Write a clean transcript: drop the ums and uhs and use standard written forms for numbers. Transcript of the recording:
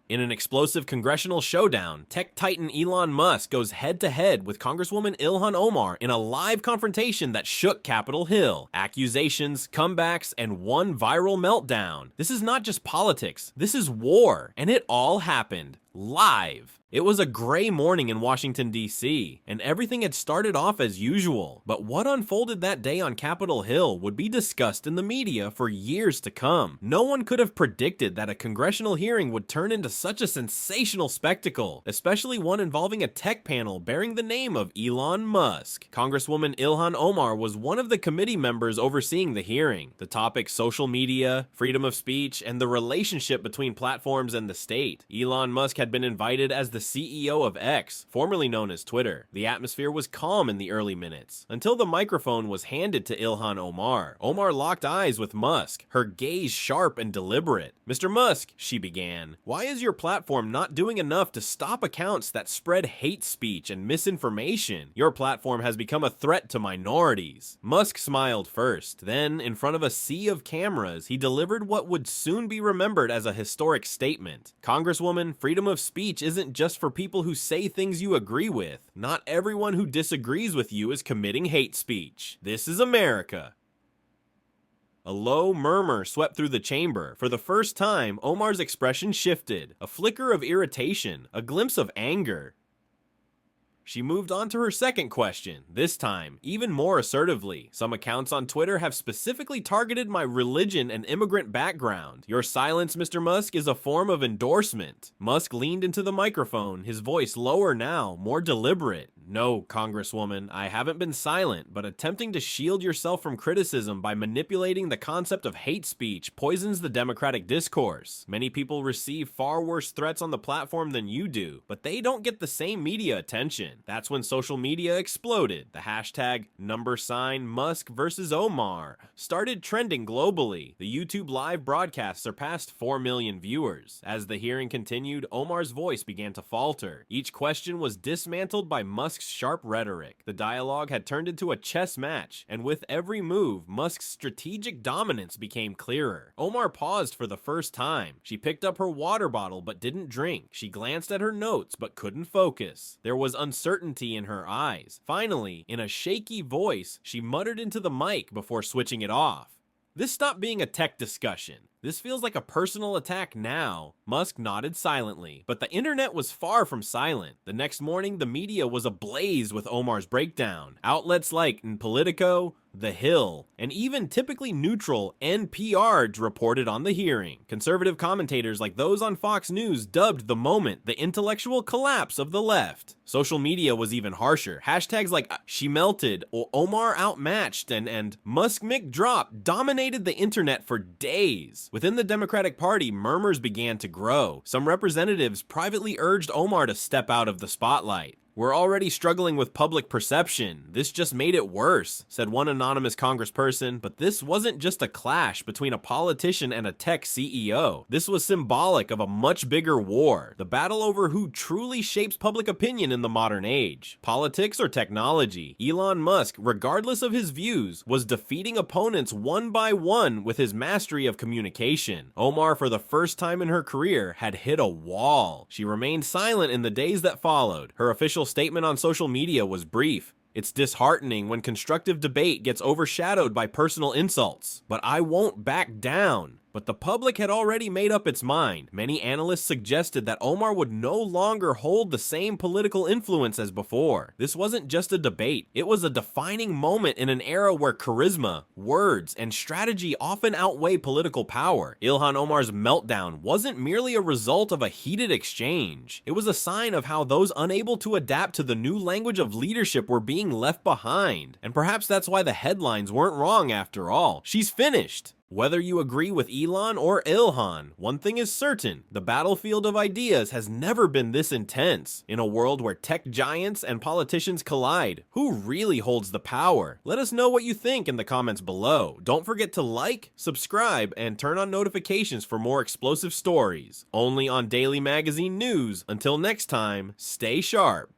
In an explosive congressional showdown, tech titan Elon Musk goes head-to-head with Congresswoman Ilhan Omar in a live confrontation that shook Capitol Hill. Accusations, comebacks, and one viral meltdown. This is not just politics, this is war, and it all happened live. It was a gray morning in Washington, D.C., and everything had started off as usual. But what unfolded that day on Capitol Hill would be discussed in the media for years to come. No one could have predicted that a congressional hearing would turn into such a sensational spectacle, especially one involving a tech panel bearing the name of Elon Musk. Congresswoman Ilhan Omar was one of the committee members overseeing the hearing. The topic: social media, freedom of speech, and the relationship between platforms and the state. Elon Musk had been invited as the CEO of X, formerly known as Twitter. The atmosphere was calm in the early minutes, until the microphone was handed to Ilhan Omar. Omar locked eyes with Musk, her gaze sharp and deliberate. "Mr. Musk," she began, "why is your platform not doing enough to stop accounts that spread hate speech and misinformation? Your platform has become a threat to minorities." Musk smiled first, then, in front of a sea of cameras, he delivered what would soon be remembered as a historic statement. "Congresswoman, freedom of speech isn't just for people who say things you agree with. Not everyone who disagrees with you is committing hate speech. This is America." A low murmur swept through the chamber. For the first time, Omar's expression shifted. A flicker of irritation, a glimpse of anger. She moved on to her second question, this time, even more assertively. "Some accounts on Twitter have specifically targeted my religion and immigrant background. Your silence, Mr. Musk, is a form of endorsement." Musk leaned into the microphone, his voice lower now, more deliberate. "No, Congresswoman, I haven't been silent, but attempting to shield yourself from criticism by manipulating the concept of hate speech poisons the democratic discourse. Many people receive far worse threats on the platform than you do, but they don't get the same media attention." That's when social media exploded. The hashtag #Musk versus Omar started trending globally. The YouTube live broadcast surpassed 4 million viewers. As the hearing continued, Omar's voice began to falter. Each question was dismantled by Musk's sharp rhetoric. The dialogue had turned into a chess match, and with every move, Musk's strategic dominance became clearer. Omar paused for the first time. She picked up her water bottle but didn't drink. She glanced at her notes but couldn't focus. There was uncertainty in her eyes. Finally, in a shaky voice, she muttered into the mic before switching it off. "This stopped being a tech discussion. This feels like a personal attack now." Musk nodded silently, but the internet was far from silent. The next morning, the media was ablaze with Omar's breakdown. Outlets like Politico, The Hill, and even typically neutral NPR reported on the hearing. Conservative commentators like those on Fox News dubbed the moment the intellectual collapse of the left. Social media was even harsher. Hashtags like "she melted" or "Omar outmatched" and "Musk Mick drop" dominated the internet for days. Within the Democratic Party, murmurs began to grow. Some representatives privately urged Omar to step out of the spotlight. "We're already struggling with public perception. This just made it worse," said one anonymous congressperson. But this wasn't just a clash between a politician and a tech CEO. This was symbolic of a much bigger war, the battle over who truly shapes public opinion in the modern age. Politics or technology? Elon Musk, regardless of his views, was defeating opponents one by one with his mastery of communication. Omar, for the first time in her career, had hit a wall. She remained silent in the days that followed. Her official statement on social media was brief. "It's disheartening when constructive debate gets overshadowed by personal insults, but I won't back down." But the public had already made up its mind. Many analysts suggested that Omar would no longer hold the same political influence as before. This wasn't just a debate, it was a defining moment in an era where charisma, words, and strategy often outweigh political power. Ilhan Omar's meltdown wasn't merely a result of a heated exchange. It was a sign of how those unable to adapt to the new language of leadership were being left behind. And perhaps that's why the headlines weren't wrong after all. She's finished. Whether you agree with Elon or Ilhan, one thing is certain: the battlefield of ideas has never been this intense. In a world where tech giants and politicians collide, who really holds the power? Let us know what you think in the comments below. Don't forget to like, subscribe, and turn on notifications for more explosive stories. Only on Daily Magazine News. Until next time, stay sharp.